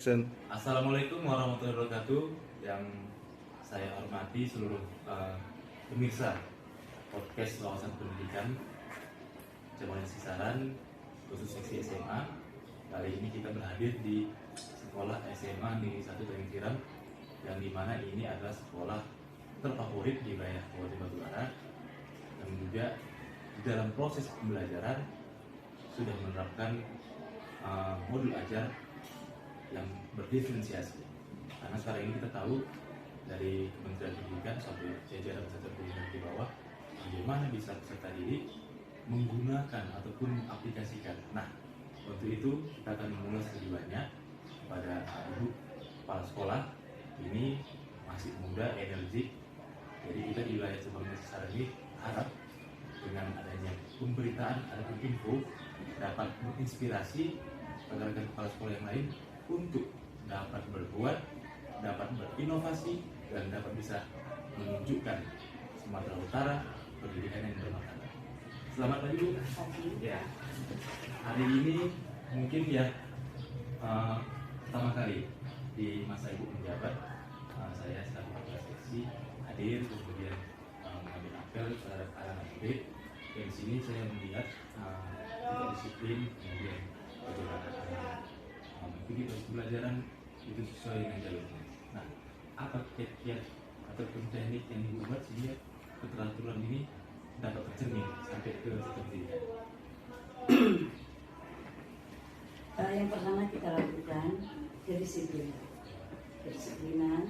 Assalamualaikum warahmatullahi wabarakatuh. Yang saya hormati seluruh pemirsa podcast Wawasan Pendidikan Cabang Sisaran, khusus seksi SMA. Kali ini kita berhadir di sekolah SMA Negeri 1 Tanjung Tiram, yang dimana ini adalah sekolah terfavorit di wilayah Kabupaten Batubara, dan juga di dalam proses pembelajaran sudah menerapkan modul ajar yang berdiferensiasi. Karena sekarang ini kita tahu dari Kementerian Pendidikan sampai jajaran satuan pendidikan di bawah, bagaimana bisa peserta didik menggunakan ataupun mengaplikasikan. Nah, untuk itu kita akan mengulas lebih banyak kepada ibu kepala sekolah. Ini masih muda, energik. Jadi kita di wilayah Cabang Sisaran ini harap dengan adanya pemberitaan ataupun info dapat menginspirasi rekan-rekan kepala sekolah yang lain untuk dapat berbuat, dapat berinovasi, dan dapat bisa menunjukkan Sumatera Utara pendidikan yang bermartabat. Selamat pagi Bu. Ya, hari ini mungkin ya pertama kali di masa Ibu menjabat, saya selaku kepala seksi hadir kemudian mengambil apel terhadap anak-anak murid. Dan di sini saya melihat kita disiplin, kemudian bagaimana mengikuti proses pembelajaran itu sesuai dengan jalurnya. Nah, apa kiat-kiat ataupun teknik yang dibuat sehingga keteraturan ini dapat tercermin sampai ke seperti ini? Yang pertama kita lakukan kedisiplinan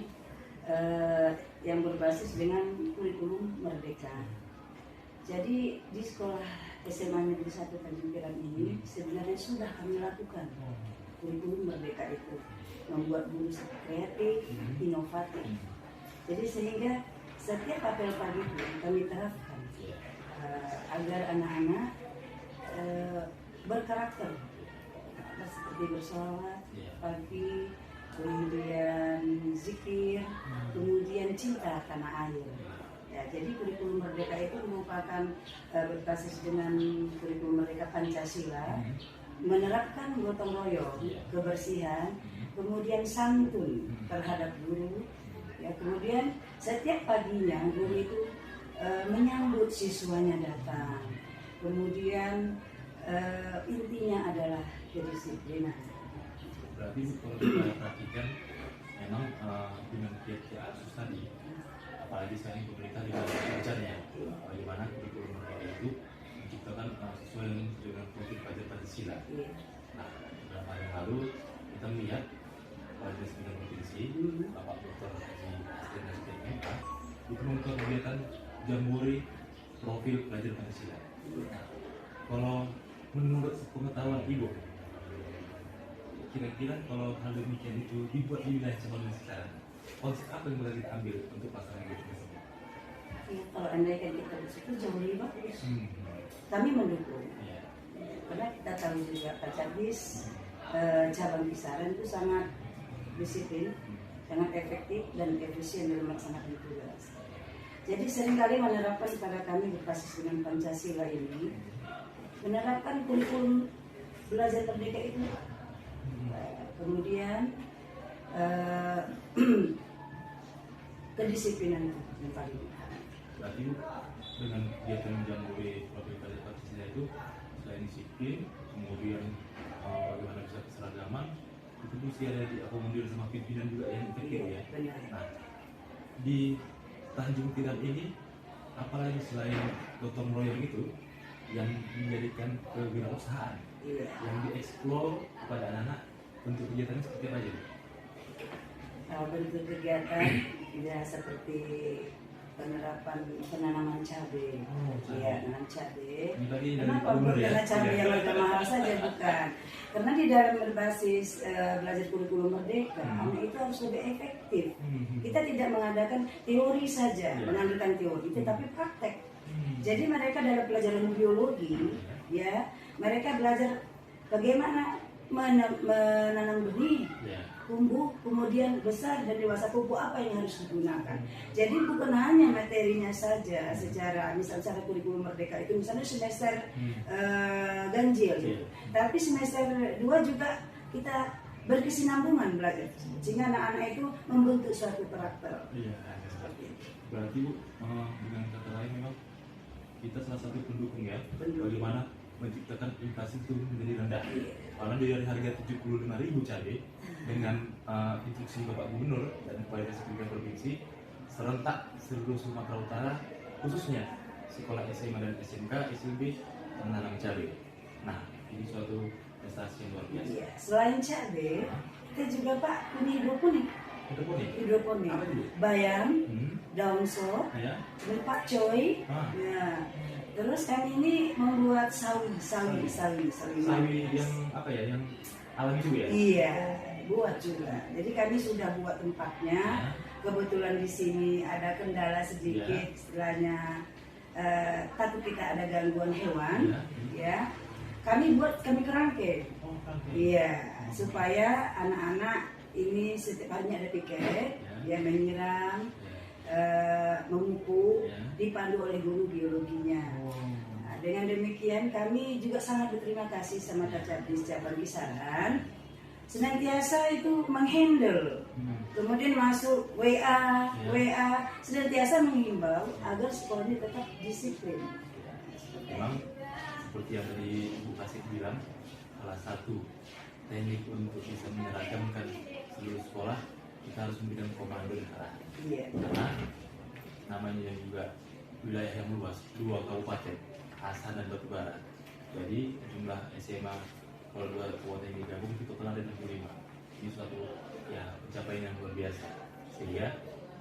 yang berbasis dengan kurikulum merdeka. Jadi di sekolah SMA Negeri 1 Tanjung Tiram ini sebenarnya sudah kami lakukan kurikulum merdeka itu, membuat guru kreatif, inovatif. Jadi sehingga setiap apel pagi itu kami terapkan agar anak-anak berkarakter, seperti bersolawat pagi, kemudian zikir, kemudian cinta tanah air. Ya, jadi kurikulum merdeka itu merupakan berbasis dengan kurikulum merdeka Pancasila, menerapkan gotong royong, kebersihan, kemudian santun terhadap guru. Ya, kemudian setiap paginya guru itu menyambut siswanya datang. Kemudian intinya adalah kedisiplinan. Berarti kalau kita perhatikan memang dengan kiat-kiat khusus tadi, apalagi sekarang pemerintah juga belajarnya bagaimana kurikulum mereka itu menciptakan sesuai dengan profil pelajar Pancasila. Nah, beberapa hari lalu kita melihat Kepala Dinas Pendidikan Provinsi Bapak Dr. Haji Asden SPMK itu membuka kegiatan Jambore Profil Pelajar Pancasila. Nah, kalau menurut pengetahuan Ibu, kira-kira kalau hal demikian itu dibuat di wilayah Cabang Sisaran, konsep apa yang boleh kita ambil untuk pasangan hidup tersebut? Ya, kalau andaikan kita bersyukur jauh lebih bagus. Kami mendukung. Karena kita tahu juga Pak Cabis Cabang Kisaran itu sangat disiplin, sangat efektif dan efisien dalam melaksanakan tugas. Jadi seringkali menerapkan pada kami berbasis dengan Pancasila ini, menerapkan kurikulum belajar merdeka itu. Kemudian kedisiplinan yang paling utama. Berarti dengan kegiatan Jambore Profil Pelajar Pancasila itu selain disiplin, kemudian bagaimana bisa keseragaman, itu mesti ada diakomodir sama pimpinan juga yang efektif ya. Benar. Nah, di Tanjung Tiram ini apalagi selain gotong royong itu yang menjadikan kewirausahaan yang dieksplor kepada anak-anak, bentuk kegiatannya seperti apa aja? Bentuk kegiatan ya seperti penanaman cabai. Iya, nanam cabai. Kenapa bukan karena cabai yang harga mahal saja, bukan? Karena di dalam berbasis belajar kurikulum merdeka, anak itu harus lebih efektif. Kita tidak mengadakan teori saja, mengambilkan teori, tetapi praktek. Jadi mereka dalam pelajaran biologi, ya, mereka belajar bagaimana menanam benih, tumbuh, kemudian besar dan dewasa, pupuk apa yang harus digunakan. Jadi bukan hanya materinya saja, secara kurikulum merdeka itu misalnya semester ganjil, tapi semester 2 juga kita berkesinambungan belajar tersebut, sehingga anak-anak itu membentuk suatu karakter. Iya, berarti Bu, dengan kata lain memang kita salah satu pendukung ya, bagaimana menciptakan inflasi itu menjadi rendah. Karena dari harga 75.000 cabai dengan instruksi Bapak Gubernur dan Kepala Dinas Pendidikan Provinsi serentak seluruh Sumatera Utara, khususnya sekolah SMA dan SMK, SMP menanam cabai. Nah, ini suatu prestasi yang luar biasa. Iya. Selain cabai, kita juga Pak punya hidroponik. Hidroponik. Bayam, daun sop, ya. dan pakcoy. Nah, terus kami ini membuat sawi yang apa ya, yang alami juga ya? Iya, buat juga. Jadi kami sudah buat tempatnya. Kebetulan di sini ada kendala sedikit, istilahnya takut kita ada gangguan hewan, ya. Kami kerangke, iya, supaya anak-anak ini setiap harinya ada piket, dia menyiram, memupuk, dipandu oleh guru biologinya. Nah, dengan demikian kami juga sangat berterima kasih sama Kacabdis Cabang Kisaran, senantiasa itu menghandle, kemudian masuk WA, senantiasa menghimbau agar sekolahnya tetap disiplin. Memang seperti yang tadi Bu Kasih bilang, salah satu teknik untuk bisa menyeragamkan seluruh sekolah, kita harus memberikan komando dan arahan. Karena namanya juga wilayah yang luas, 2 kabupaten, Asahan dan Batubara. Jadi jumlah SMA kalau 2 kabupaten ini digabung itu total ada 65. Ini suatu ya pencapaian yang luar biasa. Sehingga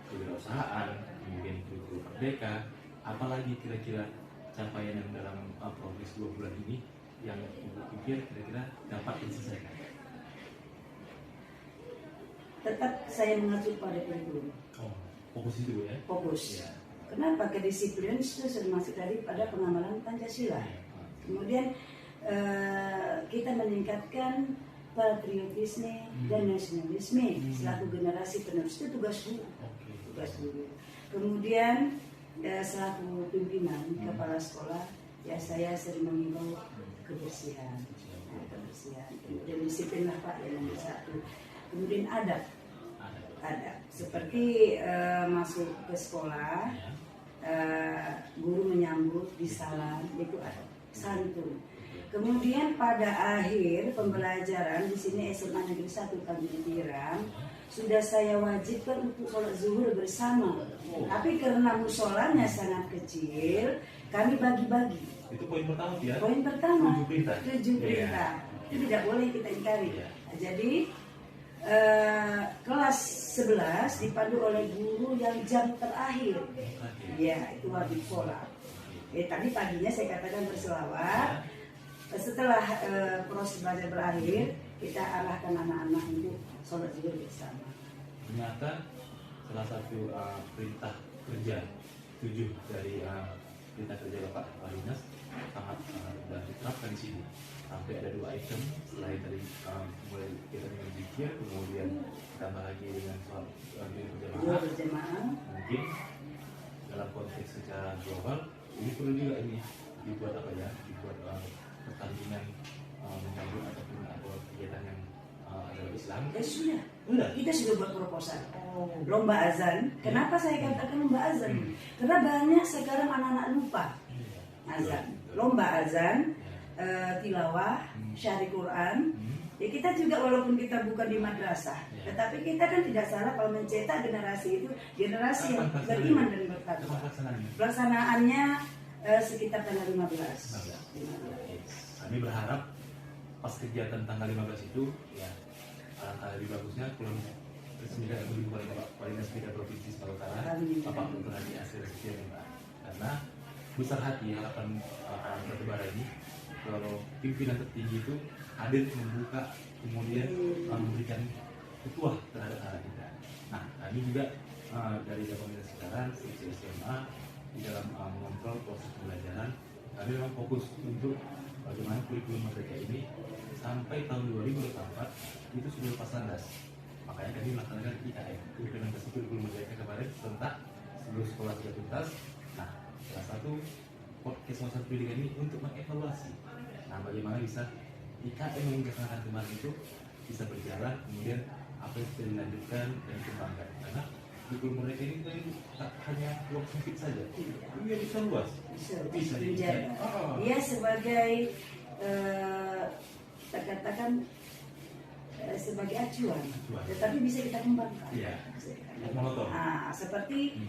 kewirausahaan, kemudian kurikulum merdeka, apalagi kira-kira capaian yang dalam progres 2 bulan ini yang Ibu pikir kira-kira dapat diselesaikan? Tetap saya mengacu pada kurikulum. Fokus itu ya? Fokus. Ya. Kenapa? Kedisiplinan itu termasuk dari pada pengamalan Pancasila. Kemudian kita meningkatkan patriotisme dan nasionalisme selaku generasi penerus, itu tugas guru. Kemudian selaku pimpinan kepala sekolah, ya saya sering mengimbau kebersihan. Kemudian disiplin lah Pak yang nomor 1. Kemudian adab, seperti masuk ke sekolah, guru menyambut disalam, itu adab, santun. Kemudian pada akhir pembelajaran di sini SMA Negeri 1 Kampiran sudah saya wajibkan untuk sholat zuhur bersama. Tapi karena musolanya sangat kecil, kami bagi-bagi. Itu poin pertama ya? Poin pertama. 7 perintah. Itu tidak boleh kita ingkari. Nah, jadi kelas 11 dipandu oleh guru yang jam terakhir. Ya, itu wajib sholat. Tadi paginya saya katakan berselawat. Setelah proses belajar berakhir, kita arahkan anak-anak untuk sholat zuhur bersama. Ternyata salah satu perintah kerja 7 dari perintah kerja Bapak Kepala Dinas sangat sudah diterapkan di sini. Sampai ada 2 item selain tadi mulai kita dengan zikir, kemudian ditambah lagi dengan soal berjamaah. Mungkin dalam konteks secara global ini perlu juga ini dibuat apa ya? Dibuat pertandingan menyambut ataupun kegiatan yang adalah Islam. Sudah. Kita sudah buat proposal. Lomba azan. Kenapa saya katakan lomba azan? Karena banyak sekarang anak-anak lupa azan. Lomba azan, tilawah, syari Quran. Ya kita juga walaupun kita bukan di madrasah, tetapi kita kan tidak salah kalau mencetak generasi itu generasi yang beriman dan bertakwa. Pelaksanaannya sekitar tanggal 15. Kami berharap pas kegiatan tanggal 15 itu ya alangkah lebih bagusnya kalau resmikan atau dibuat Bapak Kepala Dinas Pendidikan Provinsi Sumatera Utara, Bapak Dr. Hadi Asri Sekian Pak. Karena besar hati harapan anak Batubara ini kalau pimpinan tertinggi itu hadir membuka kemudian memberikan ketua terhadap anak kita. Nah, kami juga dari Komunitas Sekarang SMA di dalam mengontrol proses pembelajaran, kami memang fokus untuk bagaimana kurikulum merdeka ini sampai tahun 2024 itu sudah lepas landas. Makanya kami melaksanakan IKM, implementasi kurikulum merdeka kemarin serentak seluruh sekolah sudah tuntas. Nah, salah satu podcast Masyarakat Pendidikan ini untuk mengevaluasi. Nah, bagaimana bisa IKM yang dilaksanakan kemarin itu bisa berjalan, kemudian apa yang bisa dilanjutkan dan dikembangkan. Karena kurikulum mereka ini kan tak hanya ruang sempit saja, dia bisa luas, bisa dijaga. Dia sebagai kita katakan sebagai acuan, tetapi bisa kita kembangkan. Iya. Seperti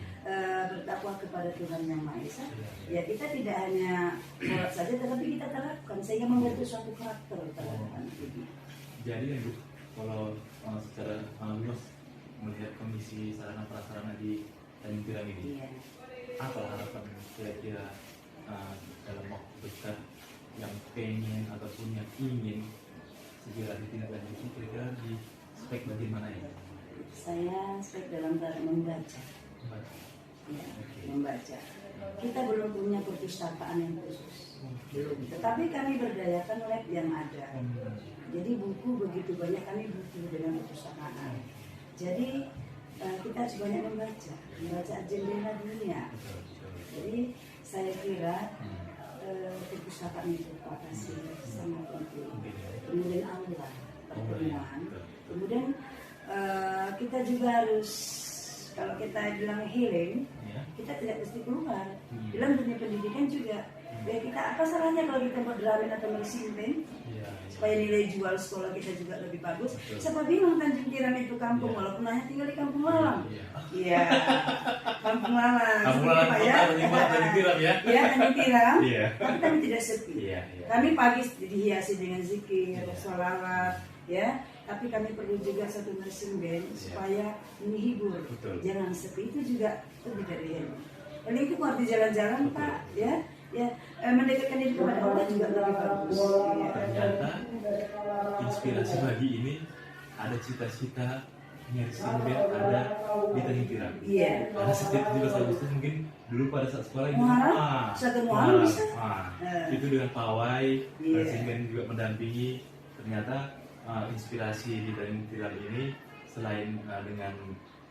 bertakwa kepada Tuhan Yang Maha Esa. Ya, kita tidak hanya sholat saja, tetapi kita terapkan sehingga membentuk suatu karakter terhadap anak ini. Jadi ya Bu, kalau secara luas melihat kondisi sarana prasarana di Tanjung Pinang ini, apa harapan kira-kira dalam waktu dekat yang pengen ataupun yang ingin segera ditindaklanjuti, kira-kira di spek bagian mana ya? Saya spek dalam membaca. Ya, membaca. Kita belum punya perpustakaan yang khusus, tetapi kami berdayakan lab yang ada. Jadi buku begitu banyak, kami butuh dengan perpustakaan. Jadi kita harus banyak membaca jendela dunia. Jadi saya kira perpustakaan itu Pak Kasih sangat penting. Kemudian aula pertemuan. Kemudian kita juga harus, kalau kita bilang healing, kita tidak mesti keluar. Dalam dunia pendidikan juga. Ya, kita apa salahnya kalau kita berdrawing atau bersimpen supaya nilai jual sekolah kita juga lebih bagus. Siapa bilang Tanjung Tiram itu kampung, walaupun hanya tinggal di Kampung Lalang. Iya, Kampung Lalang. Kampung Lalang Tanjung Tiram ya. Iya, Tanjung Tiram. Tapi kami tidak sepi. Kami pagi dihiasi dengan zikir, sholawat, ya. Tapi kami perlu juga satu nursing band supaya menghibur. Jangan sepi, itu juga lebih dari healing. Healing itu arti jalan-jalan Pak, ya. Ya, mendekatkan diri kepada Allah juga lebih bagus. Ternyata inspirasi bagi ini ada cita-cita nursing band ada di Tanjung Tiram. Iya. Karena setiap 17 Agustus mungkin dulu pada saat sekolah ini satu Muharram bisa. Itu dengan pawai, nursing band juga mendampingi. Ternyata inspirasi di Tanjung Tiram ini selain dengan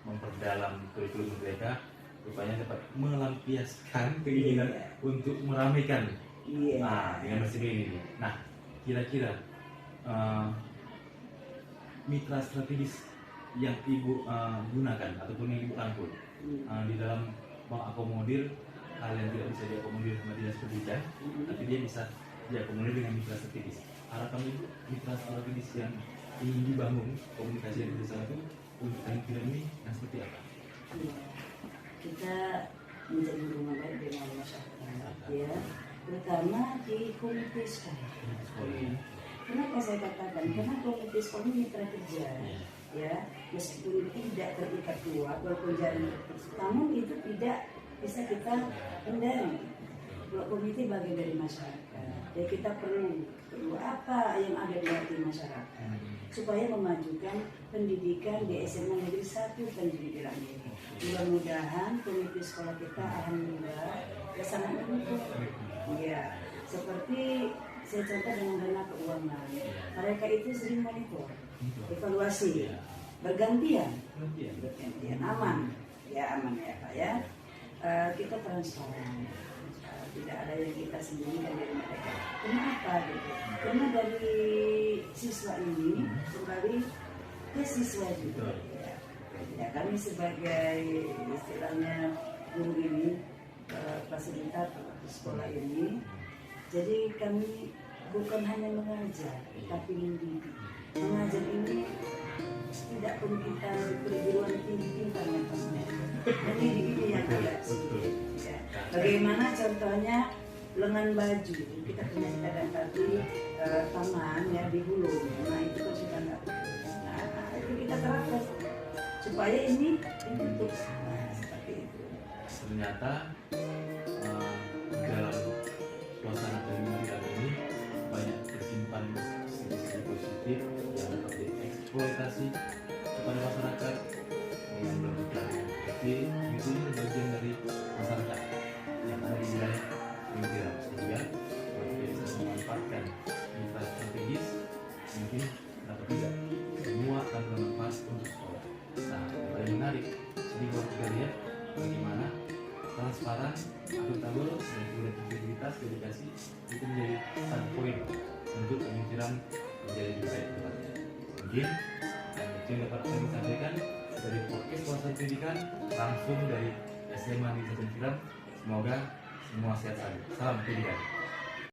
memperdalam kurikulum mereka, rupanya dapat melampiaskan keinginan untuk meramaikan dengan nursing ini. Nah, kira-kira mitra strategis yang Ibu gunakan ataupun yang Ibu rangkul di dalam mengakomodir hal yang tidak bisa diakomodir sama dinas pendidikan, tapi dia bisa diakomodir dengan mitra strategis. Harapan Ibu, mitra strategis yang ingin dibangun komunikasi yang bersama itu untuk Tanjung Tiram ini yang seperti apa? Kita menjadi hubungan baik dengan masyarakat, ya, terutama di komite sekolah. Kenapa saya katakan? Karena komite sekolah ini mitra kerja, ya, meskipun tidak terikat kuat, walaupun jaring terputus, namun itu tidak bisa kita hindari. Kalau komite bagian dari masyarakat, ya kita perlu apa yang ada di hati masyarakat supaya memajukan pendidikan di SMA Negeri 1 Tanjung Tiram ini. Mudah-mudahan komite sekolah kita alhamdulillah ya sangat mendukung. Ya, seperti saya contoh dengan dana keuangan. Mereka itu sering monitor, evaluasi, bergantian, aman ya Pak ya. Kita transparan. Tidak ada yang kita sembunyikan dari mereka. Kenapa gitu? Karena dari siswa ini kembali ke siswa juga. Ya, kami sebagai istilahnya guru ini, fasilitator sekolah ini, jadi kami bukan hanya mengajar, tapi mendidik. Mengajar ini tidak pun kita perguruan tinggi yang pasnya. Mendidik ini yang agak sulit. Ya. Bagaimana contohnya lengan baju, kita punya dan tadi taman ya di hulu, nah itu kan sudah nggak. Nah itu kita terapkan supaya ini dibentuk seperti itu. Ternyata dalam suasana pendidikan ini banyak tersimpan sisi positif yang dapat dieksploitasi kepada masyarakat dengan berbagai jadi itu bagian dari masyarakat yang ada di wilayah pendidikan, sehingga kalau kita bisa memanfaatkan mitra strategis mungkin dapat tidak semua akan bermanfaat untuk sekolah. Nah, yang paling menarik jadi buat kita lihat bagaimana transparan, akuntabel, dan juga integritas dedikasi itu menjadi satu poin untuk Tanjung Tiram menjadi lebih baik tempatnya. mungkin. Dan itu yang dapat kami sampaikan dari podcast Wawasan Pendidikan langsung dari SMA Negeri 1 Film. Semoga semua sehat selalu. Salam pendidikan.